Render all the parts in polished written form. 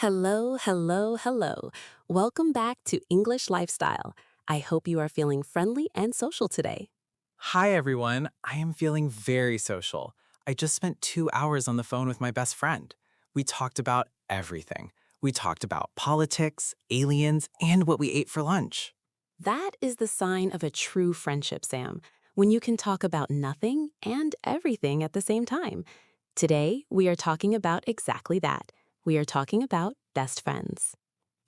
Hello, hello, hello. Welcome back to English Lifestyle. I hope you are feeling friendly and social today. Hi, everyone. I am feeling very social. I just spent 2 hours on the phone with my best friend. We talked about everything. We talked about politics, aliens, and what we ate for lunch. That is the sign of a true friendship, Sam, when you can talk about nothing and everything at the same time. Today, we are talking about exactly that. We are talking about best friends.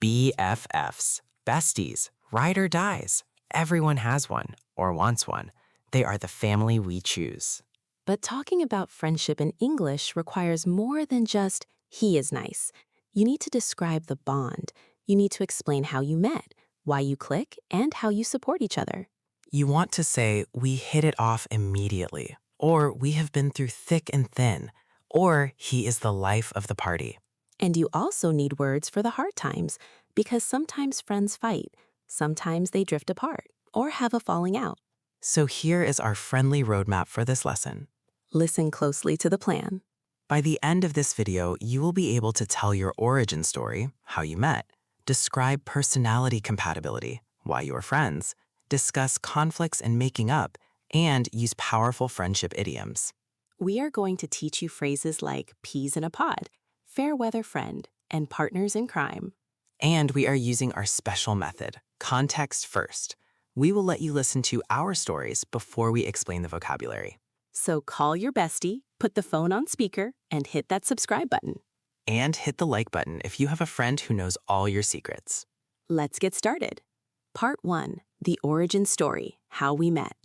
BFFs, besties, ride or dies. Everyone has one or wants one. They are the family we choose. But talking about friendship in English requires more than just, he is nice. You need to describe the bond. You need to explain how you met, why you click, and how you support each other. You want to say, we hit it off immediately, or we have been through thick and thin, or he is the life of the party. And you also need words for the hard times, because sometimes friends fight, sometimes they drift apart, or have a falling out. So here is our friendly roadmap for this lesson. Listen closely to the plan. By the end of this video, you will be able to tell your origin story, how you met, describe personality compatibility, why you are friends, discuss conflicts and making up, and use powerful friendship idioms. We are going to teach you phrases like peas in a pod, fair weather friend, and partners in crime. And we are using our special method, context first. We will let you listen to our stories before we explain the vocabulary. So call your bestie, put the phone on speaker, and hit that subscribe button. And hit the like button if you have a friend who knows all your secrets. Let's get started. Part 1, the origin story, how we met.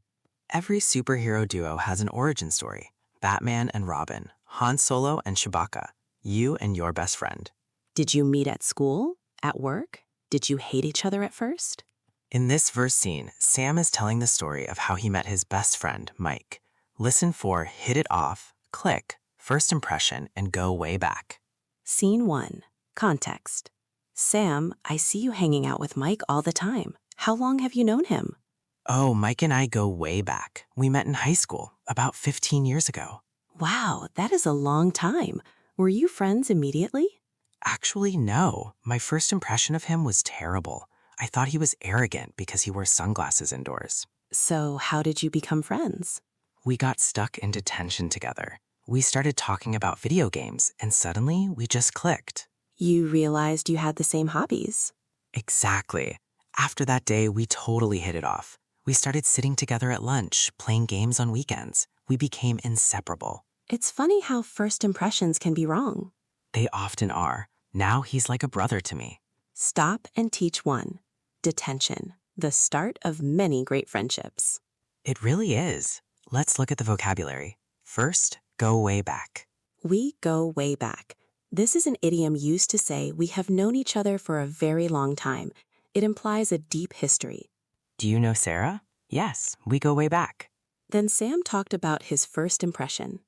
Every superhero duo has an origin story. Batman and Robin, Han Solo and Chewbacca, you and your best friend. Did you meet at school? At work? Did you hate each other at first? In this verse scene, Sam is telling the story of how he met his best friend, Mike. Listen for hit it off, click, first impression, and go way back. Scene 1, context. Sam, I see you hanging out with Mike all the time. How long have you known him? Oh, Mike and I go way back. We met in high school, about 15 years ago. Wow, that is a long time. Were you friends immediately? Actually, no. My first impression of him was terrible. I thought he was arrogant because he wore sunglasses indoors. So how did you become friends? We got stuck in detention together. We started talking about video games, and suddenly we just clicked. You realized you had the same hobbies. Exactly. After that day, we totally hit it off. We started sitting together at lunch, playing games on weekends. We became inseparable. It's funny how first impressions can be wrong. They often are. Now he's like a brother to me. Stop and teach 1. Detention, the start of many great friendships. It really is. Let's look at the vocabulary. First, go way back. We go way back. This is an idiom used to say we have known each other for a very long time. It implies a deep history. Do you know Sarah? Yes, we go way back. Then Sam talked about his first impression.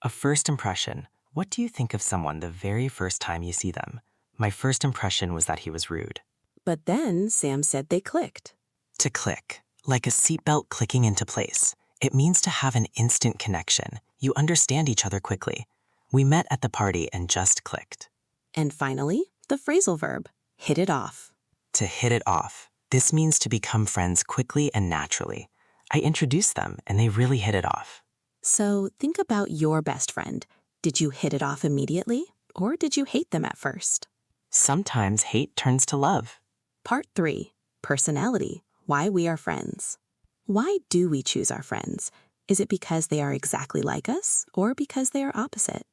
A first impression. What do you think of someone the very first time you see them? My first impression was that he was rude. But then Sam said they clicked. To click, like a seatbelt clicking into place. It means to have an instant connection. You understand each other quickly. We met at the party and just clicked. And finally, the phrasal verb, hit it off. To hit it off. This means to become friends quickly and naturally. I introduced them and they really hit it off. So think about your best friend. Did you hit it off immediately, or did you hate them at first? Sometimes hate turns to love. Part 3, personality, why we are friends. Why do we choose our friends? Is it because they are exactly like us, or because they are opposite?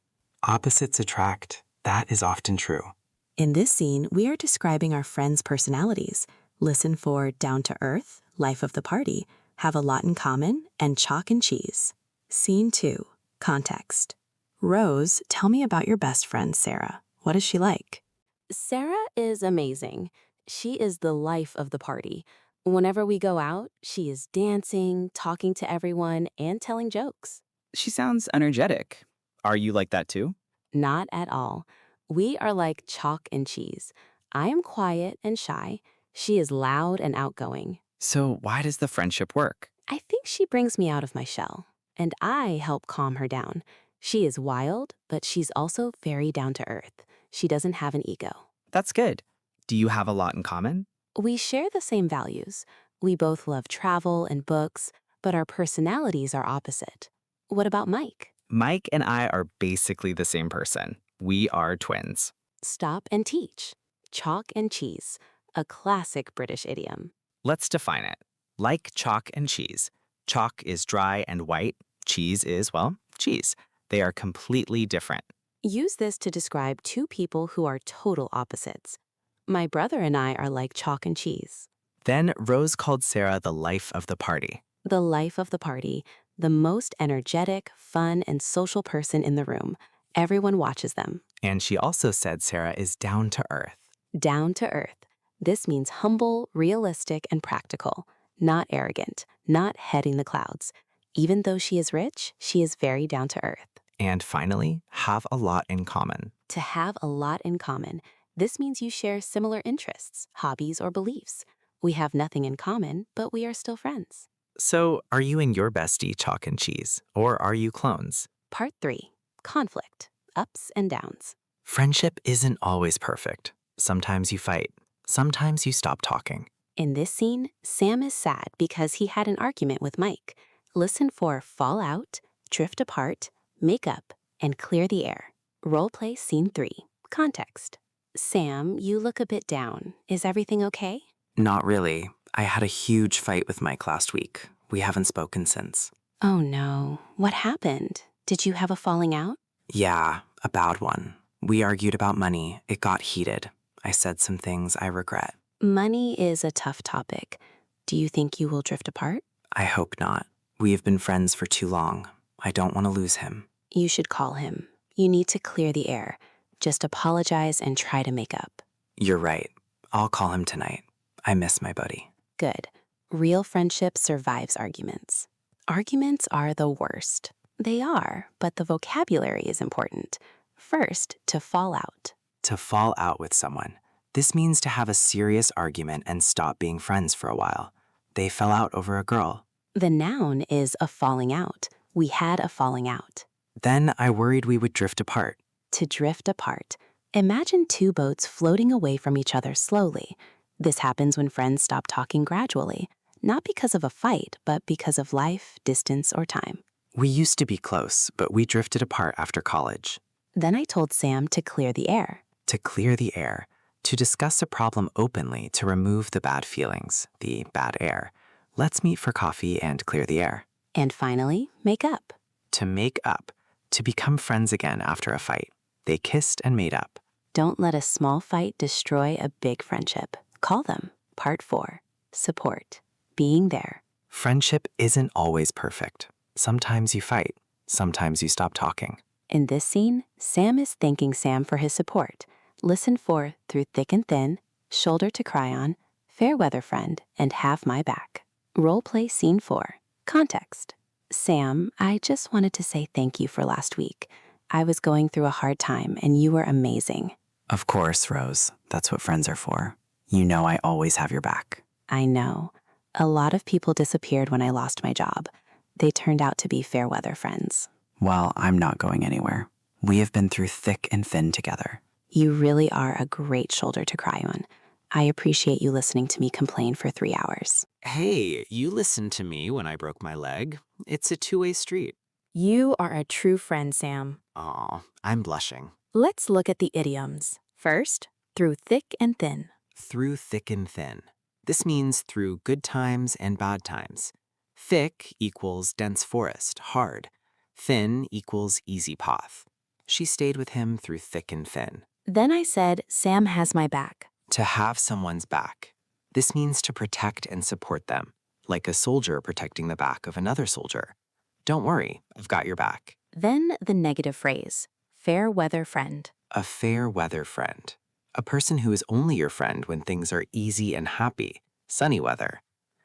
Opposites attract. That is often true. In this scene, we are describing our friends' personalities. Listen for down to earth, life of the party, have a lot in common, and chalk and cheese. Scene 2, context. Rose, tell me about your best friend, Sarah. What is she like? Sarah is amazing. She is the life of the party. Whenever we go out, she is dancing, talking to everyone, and telling jokes. She sounds energetic. Are you like that too? Not at all. We are like chalk and cheese. I am quiet and shy. She is loud and outgoing. So why does the friendship work? I think she brings me out of my shell, and I help calm her down. She is wild, but she's also very down to earth. She doesn't have an ego. That's good. Do you have a lot in common? We share the same values. We both love travel and books, but our personalities are opposite. What about Mike? Mike and I are basically the same person. We are twins. Stop and teach. Chalk and cheese, a classic British idiom. Let's define it. Like chalk and cheese. Chalk is dry and white. Cheese is, well, cheese. They are completely different. Use this to describe two people who are total opposites. My brother and I are like chalk and cheese. Then Rose called Sarah the life of the party. The life of the party, the most energetic, fun, and social person in the room. Everyone watches them. And she also said Sarah is down to earth. Down to earth. This means humble, realistic, and practical. Not arrogant, not heading the clouds. Even though she is rich, she is very down to earth. And finally, have a lot in common. To have a lot in common. This means you share similar interests, hobbies, or beliefs. We have nothing in common, but we are still friends. So, are you and your bestie chalk and cheese, or are you clones? Part 3. Conflict. Ups and downs. Friendship isn't always perfect. Sometimes you fight. Sometimes you stop talking. In this scene, Sam is sad because he had an argument with Mike. Listen for fall out, drift apart, make up, and clear the air. Roleplay Scene 3. Context. Sam, you look a bit down. Is everything okay? Not really. I had a huge fight with Mike last week. We haven't spoken since. Oh no. What happened? Did you have a falling out? Yeah, a bad one. We argued about money. It got heated. I said some things I regret. Money is a tough topic. Do you think you will drift apart? I hope not. We have been friends for too long. I don't want to lose him. You should call him. You need to clear the air. Just apologize and try to make up. You're right. I'll call him tonight. I miss my buddy. Good. Real friendship survives arguments. Arguments are the worst. They are, but the vocabulary is important. First, to fall out. To fall out with someone. This means to have a serious argument and stop being friends for a while. They fell out over a girl. The noun is a falling out. We had a falling out. Then I worried we would drift apart. To drift apart. Imagine two boats floating away from each other slowly. This happens when friends stop talking gradually, not because of a fight, but because of life, distance, or time. We used to be close, but we drifted apart after college. Then I told Sam to clear the air. To clear the air. To discuss a problem openly to remove the bad feelings, the bad air. Let's meet for coffee and clear the air. And finally, make up. To make up. To become friends again after a fight. They kissed and made up. Don't let a small fight destroy a big friendship. Call them. Part 4. Support. Being there. Friendship isn't always perfect. Sometimes you fight. Sometimes you stop talking. In this scene, Sam is thanking Sam for his support. Listen for Through Thick and Thin, Shoulder to Cry On, Fair Weather Friend, and Have My Back. Roleplay Scene 4. Context. Sam, I just wanted to say thank you for last week. I was going through a hard time and you were amazing. Of course, Rose. That's what friends are for. You know I always have your back. I know. A lot of people disappeared when I lost my job. They turned out to be fair weather friends. Well, I'm not going anywhere. We have been through thick and thin together. You really are a great shoulder to cry on. I appreciate you listening to me complain for 3 hours. Hey, you listened to me when I broke my leg. It's a two-way street. You are a true friend, Sam. Aw, I'm blushing. Let's look at the idioms. First, through thick and thin. Through thick and thin. This means through good times and bad times. Thick equals dense forest, hard. Thin equals easy path. She stayed with him through thick and thin. Then I said, Sam has my back. To have someone's back. This means to protect and support them, like a soldier protecting the back of another soldier. Don't worry, I've got your back. Then the negative phrase, fair weather friend. A fair weather friend. A person who is only your friend when things are easy and happy, sunny weather.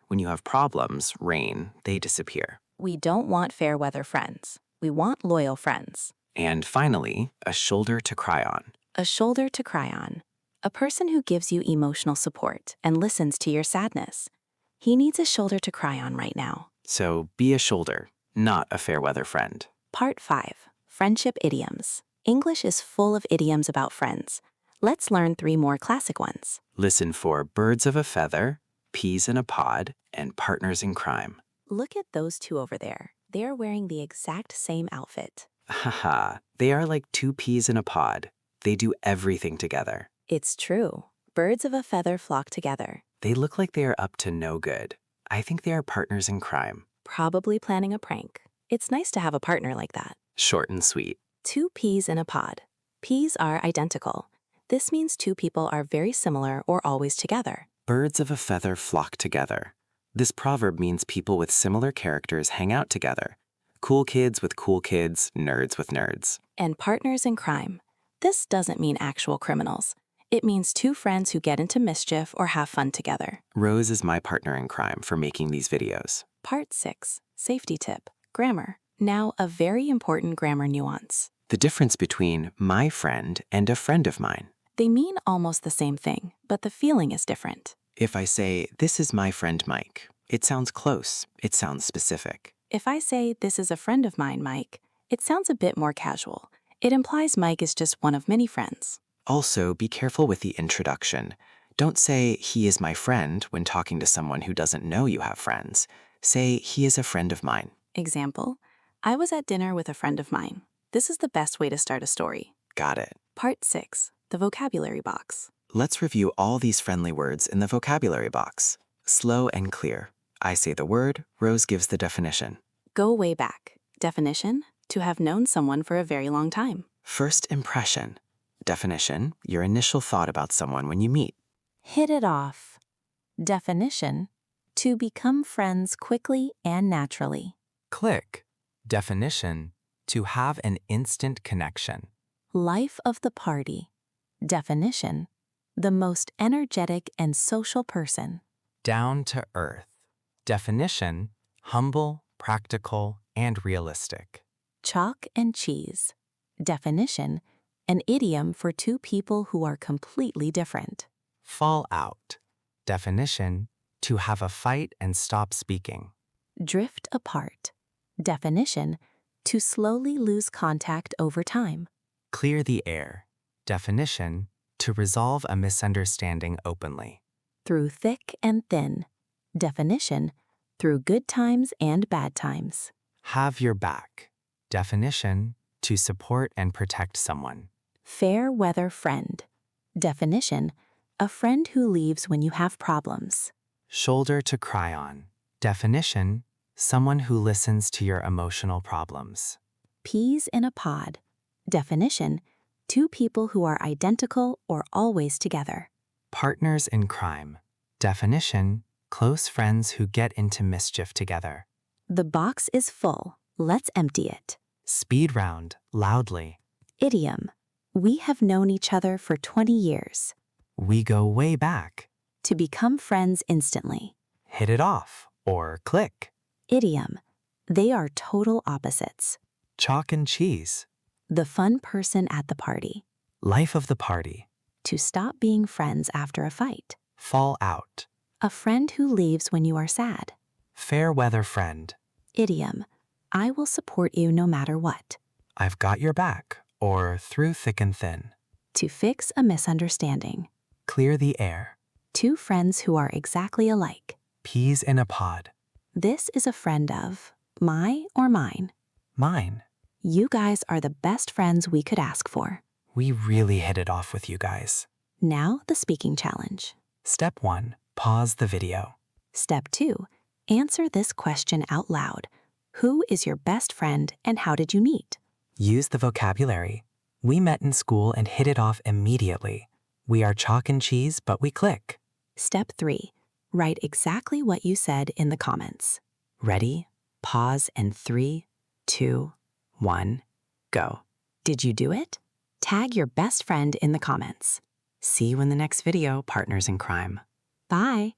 When you have problems, rain, they disappear. We don't want fair weather friends. We want loyal friends. And finally, a shoulder to cry on. A shoulder to cry on. A person who gives you emotional support and listens to your sadness. He needs a shoulder to cry on right now. So be a shoulder, not a fair weather friend. Part 5. Friendship idioms. English is full of idioms about friends. Let's learn 3 more classic ones. Listen for birds of a feather, peas in a pod, and partners in crime. Look at those 2 over there. They are wearing the exact same outfit. Haha, they are like 2 peas in a pod. They do everything together. It's true. Birds of a feather flock together, They look like they are up to no good. I think they are partners in crime. probably planning a prank. It's nice to have a partner like that. Short and sweet. 2 peas in a pod. Peas are identical. This means 2 people are very similar or always together. Birds of a feather flock together. This proverb means people with similar characters hang out together. Cool kids with cool kids, nerds with nerds. And partners in crime. This doesn't mean actual criminals. It means 2 friends who get into mischief or have fun together. Rose is my partner in crime for making these videos. Part 6. Safety tip. Grammar. Now, a very important grammar nuance. The difference between my friend and a friend of mine. They mean almost the same thing, but the feeling is different. If I say, this is my friend Mike, it sounds close, it sounds specific. If I say, this is a friend of mine, Mike, it sounds a bit more casual. It implies Mike is just one of many friends. Also, be careful with the introduction. Don't say, he is my friend when talking to someone who doesn't know you have friends. Say, he is a friend of mine. Example, I was at dinner with a friend of mine. This is the best way to start a story. Got it. Part 6. The vocabulary box. Let's review all these friendly words in the vocabulary box. Slow and clear. I say the word, Rose gives the definition. Go way back. Definition, to have known someone for a very long time. First impression. Definition, your initial thought about someone when you meet. Hit it off. Definition, to become friends quickly and naturally. Click. Definition, to have an instant connection. Life of the party. Definition, the most energetic and social person. Down to earth. Definition, humble, practical, and realistic. Chalk and cheese. Definition, an idiom for 2 people who are completely different. Fall out. Definition, to have a fight and stop speaking. Drift apart. Definition, to slowly lose contact over time. Clear the air. Definition, to resolve a misunderstanding openly. Through thick and thin. Definition, through good times and bad times. Have your back. Definition, to support and protect someone. Fair weather friend. Definition, a friend who leaves when you have problems. Shoulder to cry on. Definition, someone who listens to your emotional problems. Peas in a pod. Definition, 2 people who are identical or always together. Partners in crime. Definition, close friends who get into mischief together. The box is full. Let's empty it. Speed round, loudly. Idiom. We have known each other for 20 years. We go way back. To become friends instantly. Hit it off, or click. Idiom. They are total opposites. Chalk and cheese. The fun person at the party. Life of the party. To stop being friends after a fight. Fall out. A friend who leaves when you are sad. Fair weather friend. Idiom. I will support you no matter what. I've got your back, or through thick and thin. To fix a misunderstanding. Clear the air. 2 friends who are exactly alike. Peas in a pod. This is a friend of my or mine. Mine. You guys are the best friends we could ask for. We really hit it off with you guys. Now the speaking challenge. Step 1. Pause the video. Step 2. Answer this question out loud. Who is your best friend and how did you meet? Use the vocabulary. We met in school and hit it off immediately. We are chalk and cheese, but we click. Step 3. Write exactly what you said in the comments. Ready? Pause and 3, 2, 1, go. Did you do it? Tag your best friend in the comments. See you in the next video, partners in crime. Bye!